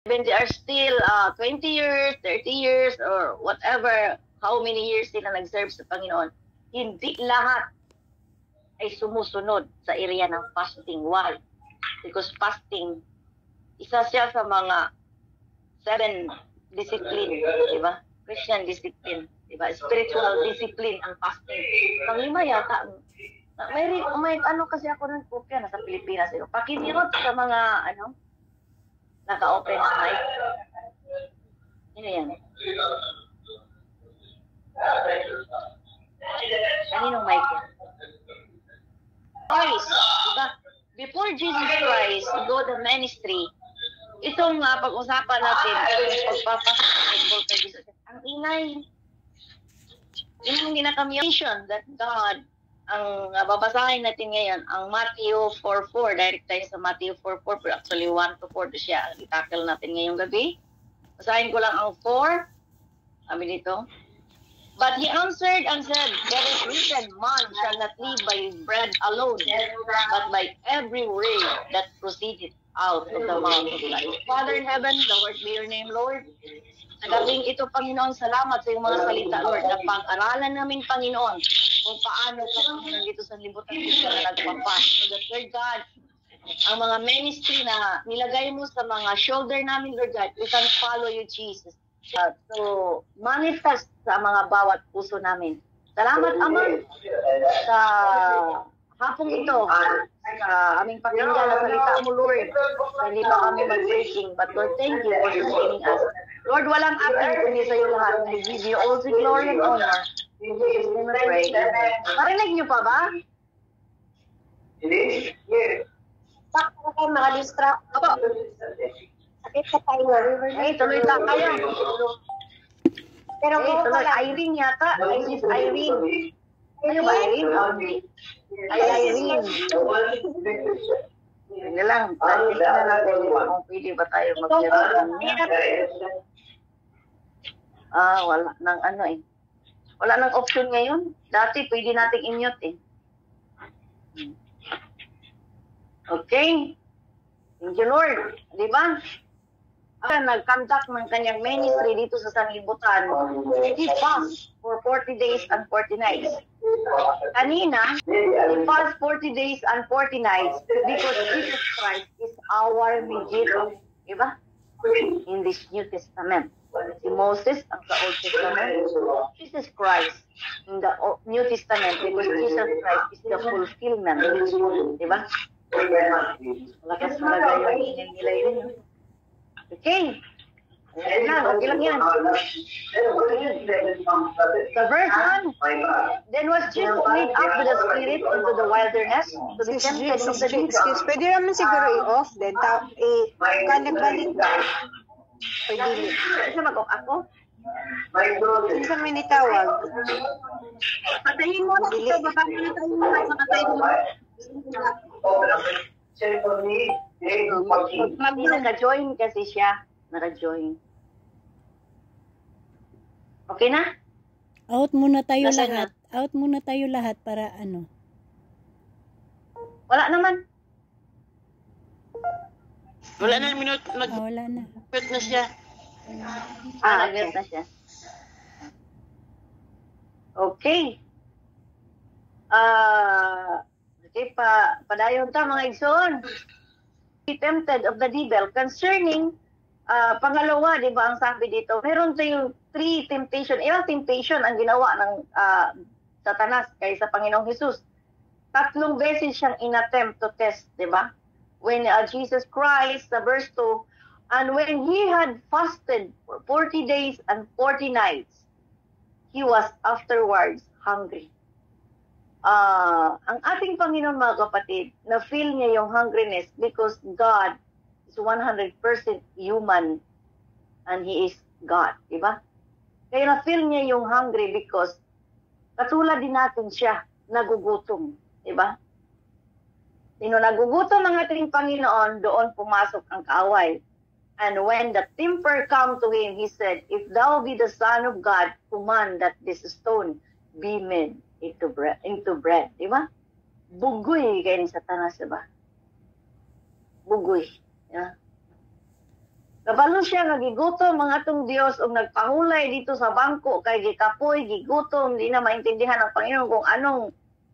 When they are still 20 years, 30 years, or whatever, how many years sila nag-serve sa Panginoon, hindi lahat ay sumusunod sa area ng fasting. Why? Because fasting, isa siya sa mga 7 discipline, di ba? Christian discipline, di ba? Spiritual discipline ang fasting. Panglima yata, may ano kasi ako ng kopya nasa Pilipinas. Pakinirot sa mga, naka-open na mic. Ano yan? Kaninong mic yan? Christ, diba? Before Jesus Christ go the ministry, itong pag-usapan natin, pagpapasok kay Jesus, ang inay, yung ginaka-mission that God, ang babasahin natin ngayon, ang Matthew 4:4, direct tayo sa Matthew 4:4, pero actually 1-4 siya, i-tackle natin ngayong gabi. Basahin ko lang ang 4, sabi dito, but he answered and said, there is written, man shall not live by bread alone, but by every word that proceeded out of the mouth of God. Father in heaven, the word be your name, Lord. Sa gabing ito, Panginoon, salamat sa iyong mga salita, Lord, na pag-aralan namin, Panginoon, kung paano kami dito sa libutan na nagpapas. So the third God, ang mga ministry na nilagay mo sa mga shoulder namin, Lord God, we can follow you, Jesus. So, manifest sa mga bawat puso namin. Salamat, Ama, sa hapong ito, sa aming pakinggan na salita mo, Lord. Hindi pa kami mag-breaking, but Lord, thank you for sustaining us. Lord, walang atin kundi sa iyo lahat. I give you all the glory and honor. In Jesus' name I pray. Marinig niyo pa ba? Yes. Bakit na kayo makalistra? Opo. Sakit sa tayo. Ay, tuloy lang kayo. Pero kung tuloy. wala, Irene yata. Isis Irene. Ano ba, Irene? Ay, Irene. Hindi lang. Practice na natin kung pwede ba tayo mag-laro. Wala nang Wala nang option ngayon. Dati pwede nating i-mute eh. Okay. Thank you, Lord. Di ba? Nag-conduct ng kanyang ministry dito sa sanlibutan. He fast for 40 days and 40 nights. Kanina, he fast 40 days and 40 nights because Jesus Christ is our mediator. Di ba? In this New Testament. Si Moses ang sa Old Testament, Jesus Christ in the New Testament because Jesus Christ is the fulfillment. Diba? Lakas talaga yung nilay rin. Okay. Okay lang yan. The verse 1, then was Jesus led up with the Spirit into the wilderness to be tempted of the devil. Pwede naman siguro i-off din. Nagbalik na. Pwede. Isa mag-off ako? Isa may nitawag. Patayin mo na ito. Baka pinatayin mo na. Patayin mo. Naka-join kasi siya. Naka-join. Okay na? Out muna tayo lahat. Out muna tayo lahat para ano. Wala naman. Wala na minute. Wala na. Nag-mute na siya. Nag-mute na siya. Okay. Okay, padayon ta mga igsoon. Be tempted of the devil concerning pangalawa, di ba ang sabi dito, meron tayong 3 temptation. Ilang temptation ang ginawa ng Satanas kay sa Panginoong Jesus? 3 beses siyang inattempt to test, di ba? When Jesus Christ, sa verse 2, and when he had fasted for 40 days and 40 nights, he was afterwards hungry. Ang ating Panginoon, mga kapatid, na-feel niya yung hungriness because God is 100% human and He is God, di ba? Kaya na-feel niya yung hungry because katulad din natin siya, nagugutom, di ba? Sino nagugutom ang ating Panginoon, doon pumasok ang kaaway. And when the temper come to him, he said, if thou be the Son of God, command that this stone be made into bread. Di ba? Bugoy kayo ni Satanas, di ba? Bugoy. Yeah. Kabalo siya nga gigutom mga atong Dios og nagpahulay dito sa bangko kay gikapoy, gigutom, di na maintindihan ng Panginoon kung anong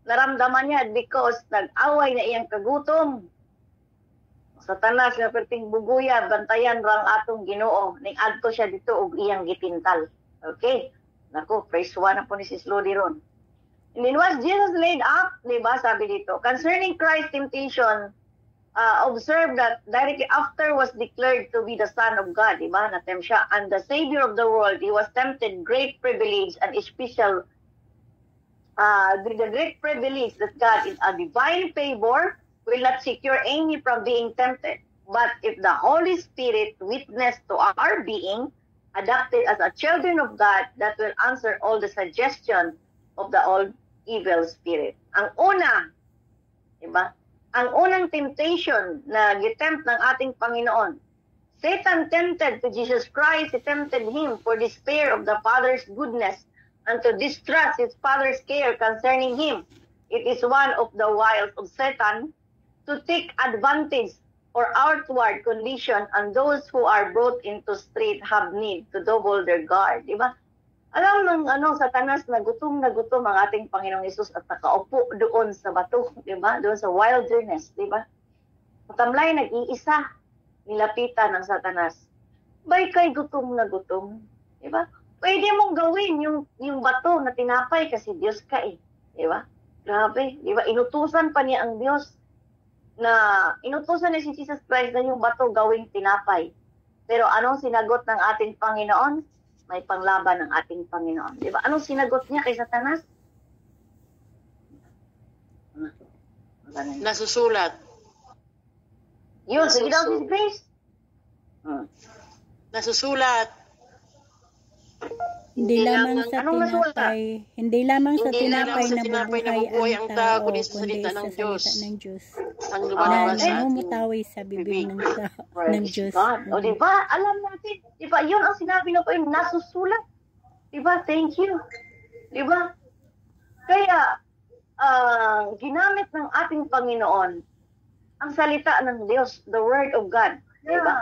naramdaman niya because nag-away na iyang kagutom. Satanas nga perting buguya, bantayan rang atong Ginoo, ning adto siya dito og iyang gipintal. Okay? Nako, praise one na po ni Sis Lodi ron. And then was Jesus laid up, di ba, sabi dito, concerning Christ's temptation, observe that directly after was declared to be the Son of God, di ba? Natem siya, and the Savior of the world, he was tempted great privilege and special, the great privilege that God in a divine favor will not secure any from being tempted. But if the Holy Spirit witness to our being, adopted as a children of God, that will answer all the suggestion of the old evil spirit. Ang una, di ba? Ang unang temptation na gitempt ng ating Panginoon. Satan tempted to Jesus Christ, he tempted him for despair of the Father's goodness and to distrust his Father's care concerning him. It is one of the wiles of Satan to take advantage or outward condition and those who are brought into strait have need to double their guard. Diba? Alam ng Satanas na gutom ang ating Panginoong Hesus at nakaupo doon sa bato, di ba? Doon sa wilderness, di ba? Matamlay nag-iisa, nilapitan ng Satanas. Bay kay gutom, di ba? Pwede mong gawin yung bato na tinapay kasi Diyos ka eh, di ba? Grabe, di ba? Inutusan pa niya ang Diyos inutusan ni si Jesus Christ na yung bato gawing tinapay. Pero anong sinagot ng ating Panginoon? May panglaban ng ating Panginoon. Di ba? Anong sinagot niya kay Satanas? Nasusulat. Yun, sige daw, Sis Grace. Nasusulat. Hindi lamang sa Anong nasulat? tinapay, hindi lamang sa Hindi lamang tinapay sa na tinapay na bubuhay ang tao, kundi kundi sa salita ng Diyos. ng Diyos. Ang Na lumalabas sa ating namumutawi sa bibig ng Diyos. God. O, di ba? Alam natin. Di ba? Yun ang sinabi na po yung nasusulat. Di ba? Thank you. Di ba? Kaya, ginamit ng ating Panginoon ang salita ng Diyos, the Word of God. Di ba?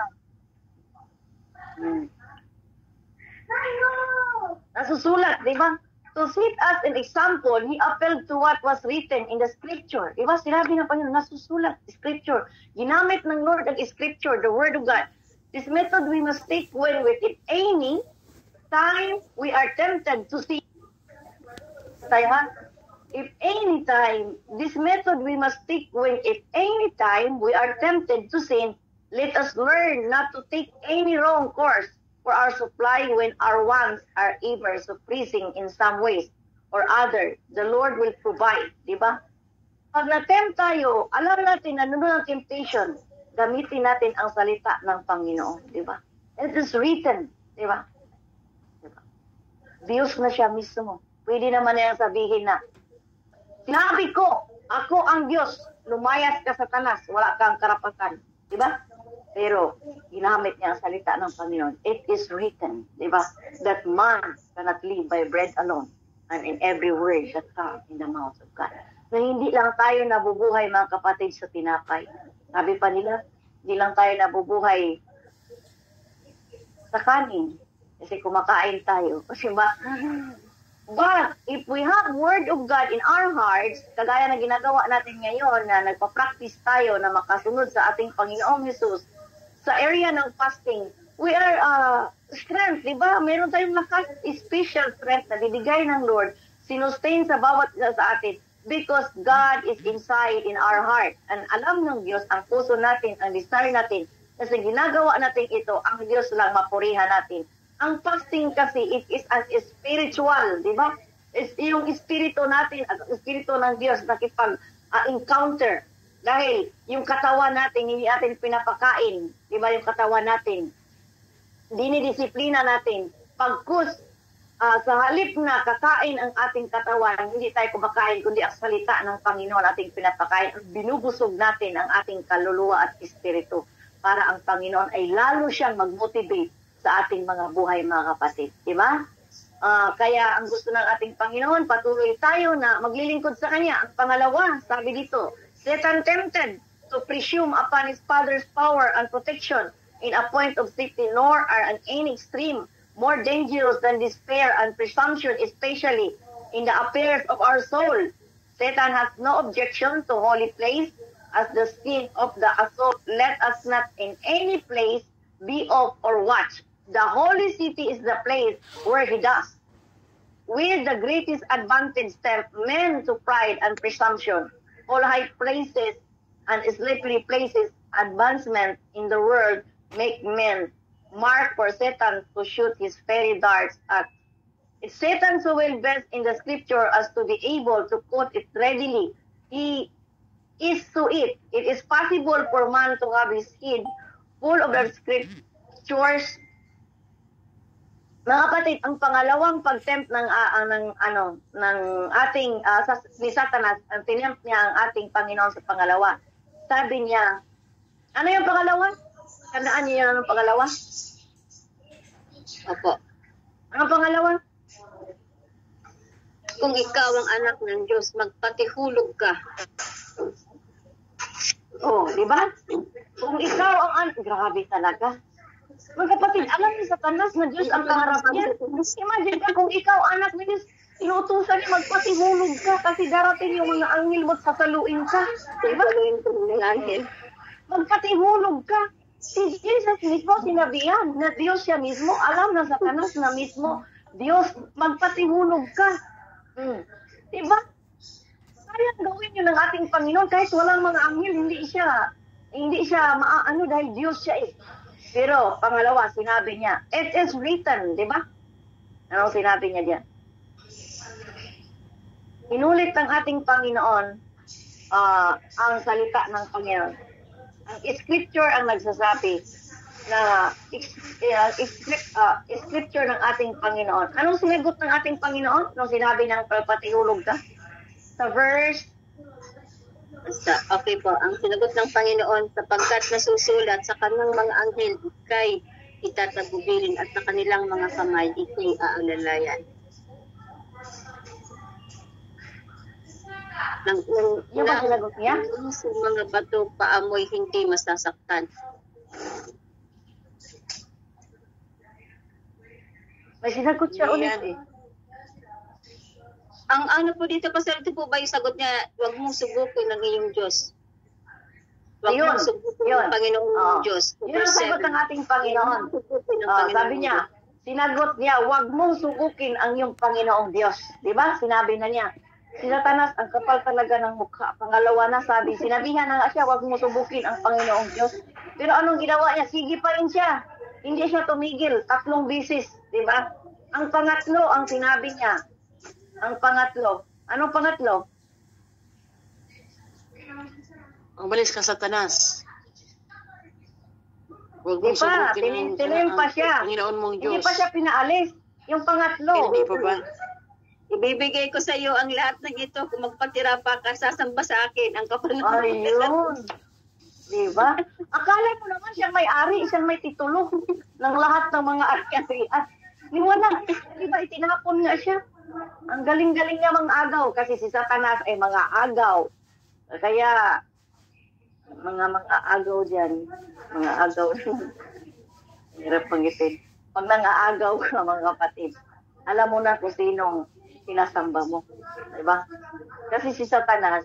Nasusulat, di ba? To set as an example, he appealed to what was written in the scripture. Di ba? Sinabi ng Panginoon, nasusulat, scripture. Ginamit ng Lord ang scripture, the Word of God. This method we must take when with it any time we are tempted to sin. Tayo ha? If any time, this method we must take when if any time we are tempted to sin, let us learn not to take any wrong course for our supply when our wants are ever surprising in some ways or other. The Lord will provide, di ba? Pag na-tempt tayo, alam natin na nunod ang temptation, gamitin natin ang salita ng Panginoon, di ba? It is written, di ba? Diyos na siya mismo. Pwede naman niyang sabihin na, sinabi ko, ako ang Diyos, lumayas ka sa Satanas, wala kang karapatan, di ba? Pero, ginamit niya ang salita ng Panginoon. It is written, di ba? That man cannot live by bread alone and in every word that comes in the mouth of God. Na hindi lang tayo nabubuhay, mga kapatid, sa tinapay. Sabi pa nila, hindi lang tayo nabubuhay sa kanin. Kasi kumakain tayo. Kasi ba? But, if we have Word of God in our hearts, kagaya na ginagawa natin ngayon na nagpa-practice tayo na makasunod sa ating Panginoong Hesus, sa area ng fasting, we are strength, di ba? Meron tayong lakas, special strength na bibigay ng Lord, sinustain sa bawat isa sa atin because God is inside in our heart. And alam ng Diyos, ang puso natin, ang desire natin, kasi ginagawa natin ito, ang Diyos lang mapurihan natin. Ang fasting kasi, it is as spiritual, di ba? Yung espiritu natin, ang espiritu ng Diyos, nakipag-encounter. Dahil yung katawan natin, hindi natin pinapakain. Di ba yung katawan natin? Dinidisiplina natin. Pagkus, sa halip na kakain ang ating katawan, hindi tayo kumakain, kundi ang salita ng Panginoon ating pinapakain. Binubusog natin ang ating kaluluwa at espiritu para ang Panginoon ay lalo siyang mag-motivate sa ating mga buhay, mga kapatid. Di ba? Kaya ang gusto ng ating Panginoon, patuloy tayo na maglilingkod sa Kanya. Ang pangalawa, sabi dito, Satan tempted to presume upon his Father's power and protection in a point of safety, nor are an any extreme more dangerous than despair and presumption, especially in the affairs of our soul. Satan has no objection to holy place as the scene of the assault. Let us not in any place be off or watch. The holy city is the place where he does, with the greatest advantage, tempt men to pride and presumption. All high places and sleepy places, advancement in the world, make men mark for Satan to shoot his fairy darts at. It's Satan so well versed in the scripture as to be able to quote it readily. He is to it. It is possible for man to have his head full of the scriptures. Mga kapatid, ang pangalawang pagtempt ng ating ni Satanas, ang tinempt niya ang ating Panginoon sa pangalawa. Sabi niya, ano yung pangalawa? Tandaan niyo yung pangalawa? Opo. Ano pangalawa? Kung ikaw ang anak ng Diyos, magpatihulog ka. Oh, di ba? Kung ikaw ang anak, grabe talaga. Mga kapatid, alam ni Satanas na Diyos ang pangarap niya. Imagine ka kung ikaw anak ni Diyos, inutusan niya magpatihulog ka kasi darating yung mga anghel mo at sasaluin ka. Di ba? Saluin ko ng anghel. Magpatihulog ka. Si Jesus mismo sinabihan na Diyos siya mismo. Alam na Satanas na mismo, Diyos, magpatihulog ka. Diba? Kaya gawin yun ng ating Panginoon kahit walang mga anghel, hindi siya maaano dahil Diyos siya eh. Pero pangalawa, sinabi niya, it is written, di ba? Anong sinabi niya diyan? Inulit ng ating Panginoon ang salita ng Panginoon. Ang scripture ang nagsasabi na scripture ng ating Panginoon. Anong sinagot ng ating Panginoon nung sinabi ng patihulog ka? Sa verse? Okay po, ang sinagot ng Panginoon, sapagkat nasusulat sa kanyang mga anghel, kay itatagubilin at sa kanilang mga kamay, ikay aalalayan. Yung ba sinagot niya? Sa mga bato paamoy hindi masasaktan. May sinagot siya ulit eh. Ang ano po dito, Pastor, ito po ba yung sagot niya, huwag mong subukin ng iyong Diyos. Huwag mong subukin ng Panginoon ng Diyos. Yun ang sagot ng ating Panginoon. Sabi niya, sinagot niya, huwag mong subukin ang iyong Panginoong Diyos. Diba? Sinabi na niya. Si Satanas, ang kapal talaga ng mukha. Pangalawa na sabi, sinabihan na nga siya, huwag mong subukin ang Panginoong Diyos. Pero anong ginawa niya? Sige pa rin siya. Hindi siya tumigil. 3 bisis. Diba? Ang pangatlo, ang sinabi niya, ang pangatlo. Anong pangatlo? Ang balis ka, Satanas. Huwag mong Diba? subukin Tinin pa siya. Panginoon mong Diyos. Hindi pa siya pinaalis. Yung pangatlo. Hindi pa ba? Ibibigay ko sa iyo ang lahat ng ito. Kung magpatira pa ka, sasamba sa akin ang kapanahonan. Ayun. Diba? Akala mo naman siyang may-ari, siyang may titulo ng lahat ng mga ari-arian. Wala. Diba, itinapon nga siya. Ang galing-galing niya mga agaw kasi si Satanas ay mga agaw. Kaya, mga agaw dyan. Mga agaw. Hirap pangitin. Pag nangaagaw ka mga kapatid, alam mo na kung sinong sinasamba mo. Diba? Kasi si Satanas,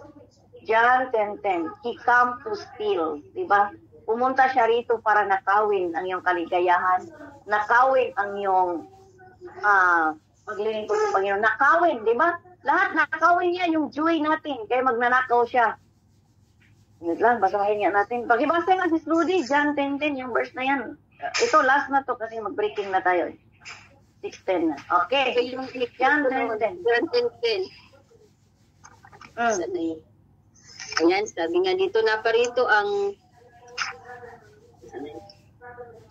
John 10:10, he come to steal. Diba? Pumunta siya rito para nakawin ang iyong kaligayahan, nakawin ang iyong paglilingkod sa Panginoon. Nakawin, diba? Lahat nakawin niya yung joy natin, kaya magnanakaw siya. Yun lang, basahin nga natin. Pag-ibasa nga si Rudy, John 10:10, yung verse na yan. Ito, last na to kasi mag-breaking na tayo. 6:10 na. Okay. John 10:10. John 10:10. Saan na yun? Ayan, sabi nga dito na parito ang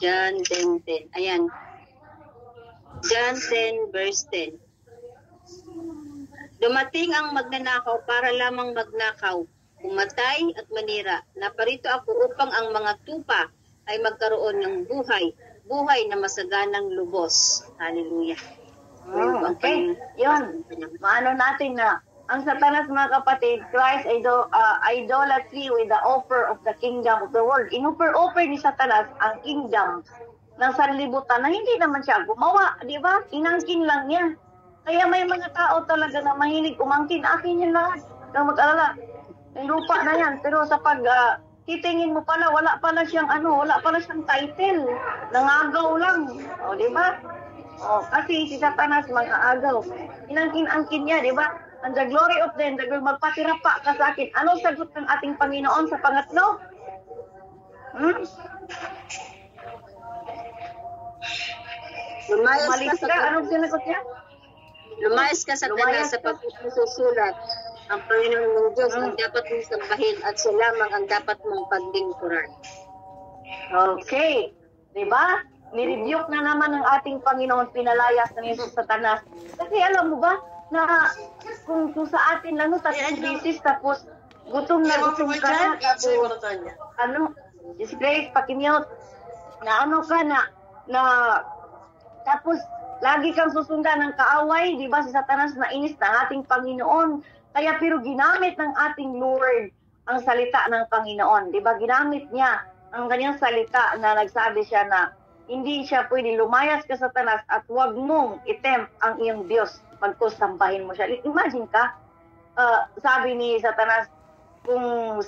John 10:10. Ayan. John 10 verse 10. Dumating ang magnanakaw para lamang magnakaw, pumatay at manira. Naparito ako upang ang mga tupa ay magkaroon ng buhay na masaganang lubos. Hallelujah. Okay. Yun. Maano natin na ang Satanas mga kapatid, Christ idolatry with the offer of the kingdom of the world. Inoffer ni Satanas ang kingdom ng sanlibutan na hindi naman siya gumawa, di ba? Inangkin lang niya. Kaya may mga tao talaga na mahilig umangkin, akin yan lahat. Kung mag-alala, yung lupa na yan. Pero sa pag titingin mo pala, wala pala siyang title. Nangagaw lang. O, di ba? O, kasi si Satanas mga agaw. Inangkin-angkin niya, di ba? And the glory of them, that will magpatira pa ka sa akin. Ano sagot ng ating Panginoon sa pangatlo? Lumayas ka Anong sinagot niya? Lumayas ka sa tanas sa pagsusulat. Ang Panginoon mong Diyos ang dapat mong sambahin at siya lamang ang dapat mong paglingkuran. Okay. Diba? Nirebuke na naman ng ating Panginoon, pinalayas ng Jesus Satanas. Kasi alam mo ba, na kung sa atin lang, tatlong bisis, tapos gutom ka na, tapos, disgrace, pakimute, na tapos, lagi kang susundan ng kaaway, di ba, si Satanas na inis ng ating Panginoon. Kaya pero ginamit ng ating Lord ang salita ng Panginoon. Di ba, ginamit niya ang kanyang salita na nagsabi siya na hindi siya pwede lumayas ka Satanas at huwag mong itempt ang iyong Diyos pagkusambahin mo siya. Imagine ka, sabi ni Satanas, kung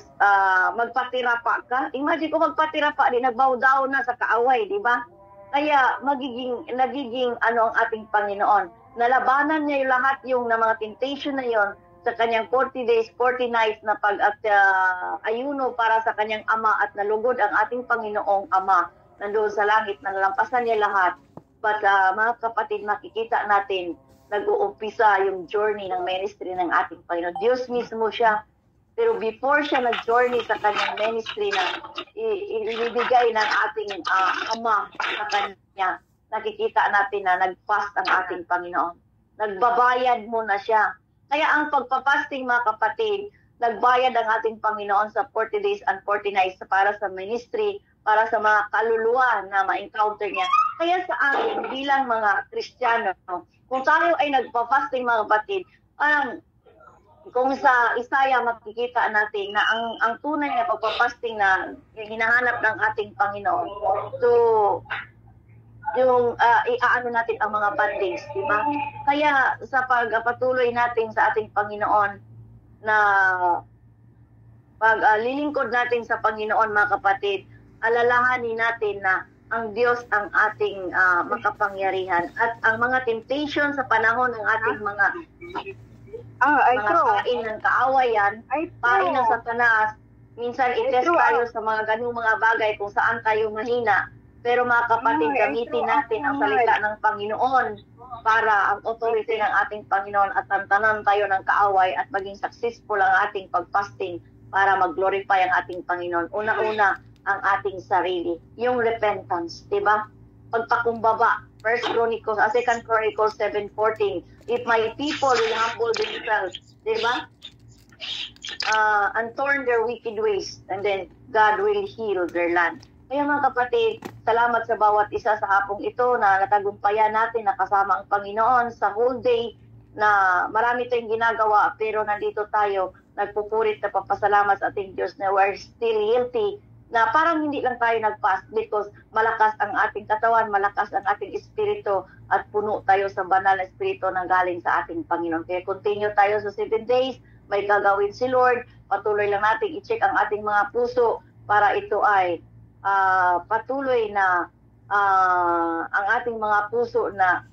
magpatira pa ka, imagine kung magpatira pa, di nagbow down na sa kaaway, di ba? Kaya nagiging ang ating Panginoon. Nalabanan niya yung lahat yung na mga temptation na yon sa kanyang 40 days, 40 nights na ayuno para sa kanyang ama at nalugod ang ating Panginoong Ama nandoon sa langit, nalampasan niya lahat. But mga kapatid, makikita natin nag-uumpisa yung journey ng ministry ng ating Panginoon. Diyos mismo siya. Pero before siya nag-journey sa kanyang ministry na ibibigay ng ating Ama sa kanya, nakikita natin na nag-fast ang ating Panginoon. Nagbabayad muna siya. Kaya ang pagpapasting mga kapatid, nagbayad ang ating Panginoon sa 40 days and 40 nights para sa ministry, para sa mga kaluluwa na ma-encounter niya. Kaya sa akin, bilang mga Kristiyano, kung tayo ay nagpa-fasting mga kapatid, kung sa Isaiah makikita natin na ang tunay na pagpa-fasting na hinahanap ng ating Panginoon. So, yung iaano natin ang mga bandings, di ba? Kaya sa pagpatuloy natin sa ating Panginoon na paglilingkod natin sa Panginoon mga kapatid, alalahanin natin na ang Diyos ang ating makapangyarihan at ang mga temptation sa panahon ng ating mga pain ng kaawayan, pain ng Satanas, minsan itest tayo sa mga ganung mga bagay kung saan tayo mahina. Pero mga kapatid, gamitin natin ang salita ng Panginoon para ang authority ng ating Panginoon at tantanan tayo ng kaaway at maging successful ang ating pag-fasting para mag-glorify ang ating Panginoon. Una-una, ang ating sarili. Yung repentance, di ba? Pagpakumbaba. 2 Chronicles 7:14. If my people will humble themselves, di ba? And turn their wicked ways, and then God will heal their land. Kaya mga kapatid, salamat sa bawat isa sa hapong ito na natagumpayan natin na kasama ang Panginoon sa whole day na marami tayong ginagawa pero nandito tayo nagpupurit na papasalamat sa ating Diyos na we're still healthy, na parang hindi lang tayo nag-fast because malakas ang ating katawan, malakas ang ating espiritu at puno tayo sa banal na espiritu na galing sa ating Panginoon. Kaya continue tayo sa 7 days, may gagawin si Lord, patuloy lang natin i-check ang ating mga puso para ito ay patuloy na ang ating mga puso na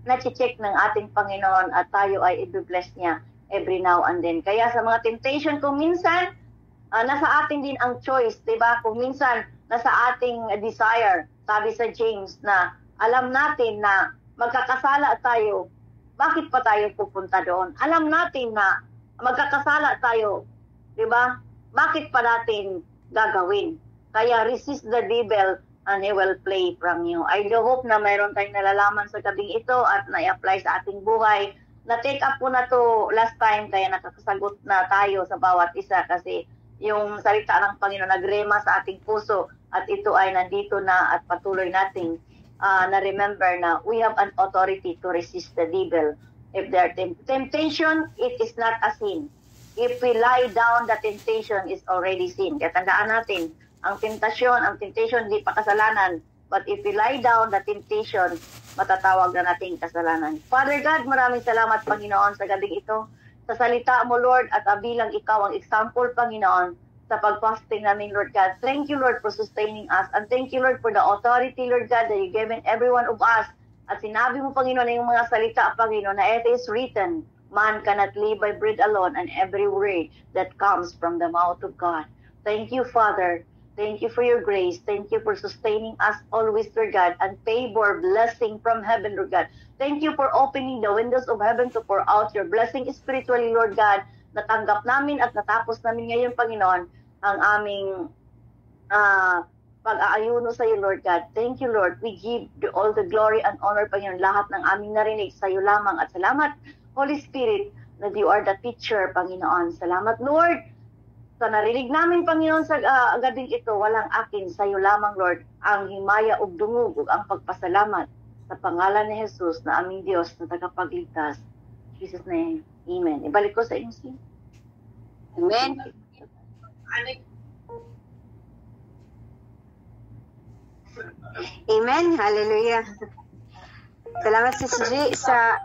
na-check ng ating Panginoon at tayo ay i-bless niya every now and then. Kaya sa mga temptation, kung minsan, nasa atin din ang choice, diba? Kung minsan, nasa ating desire, sabi sa James na alam natin na magkakasala tayo, bakit pa tayo pupunta doon? Alam natin na magkakasala tayo, diba? Bakit pa natin gagawin? Kaya resist the devil and he will play from you. I do hope na mayroon tayong nalalaman sa gabing ito at na-apply sa ating buhay. Na-take up po na to last time kaya nakakasagot na tayo sa bawat isa kasi yung salita ng Panginoon nagrema sa ating puso at ito ay nandito na at patuloy nating na-remember na we have an authority to resist the devil If there are temptation, it is not a sin. If we lie down, the temptation is already sin. Kaya tandaan natin, ang temptation, hindi pa kasalanan. But if we lie down, the temptation, matatawag na natin kasalanan. Father God, maraming salamat, Panginoon, sa gabing ito. Sa salita mo, Lord, at bilang ikaw ang example, Panginoon, sa pag-fasting namin, Lord God. Thank you, Lord, for sustaining us. And thank you, Lord, for the authority, Lord God, that you given every one of us. At sinabi mo, Panginoon, na yung mga salita, Panginoon, na it is written, man cannot live by bread alone, and every word that comes from the mouth of God. Thank you, Father. Thank you for your grace. Thank you for sustaining us always, Lord God, and favor, blessing from heaven, Lord God. Thank you for opening the windows of heaven to pour out your blessing spiritually, Lord God. Natanggap namin at natapos namin ngayon, Panginoon, ang aming pag-aayuno sa iyo, Lord God. Thank you, Lord. We give all the glory and honor, Panginoon. Lahat ng aming narinig sa iyo lamang. At salamat, Holy Spirit, that you are the teacher, Panginoon. Salamat, Lord. Sa narinig namin, Panginoon, sa gabing ito, walang akin, sa iyo lamang, Lord, ang himaya ug dungog ug ang pagpasalamat sa pangalan ni Jesus na aming Diyos na tagapagligtas. In Jesus' name, Amen. Ibalik ko sa MC. Amen. Amen. Hallelujah. Salamat, Sis G, sa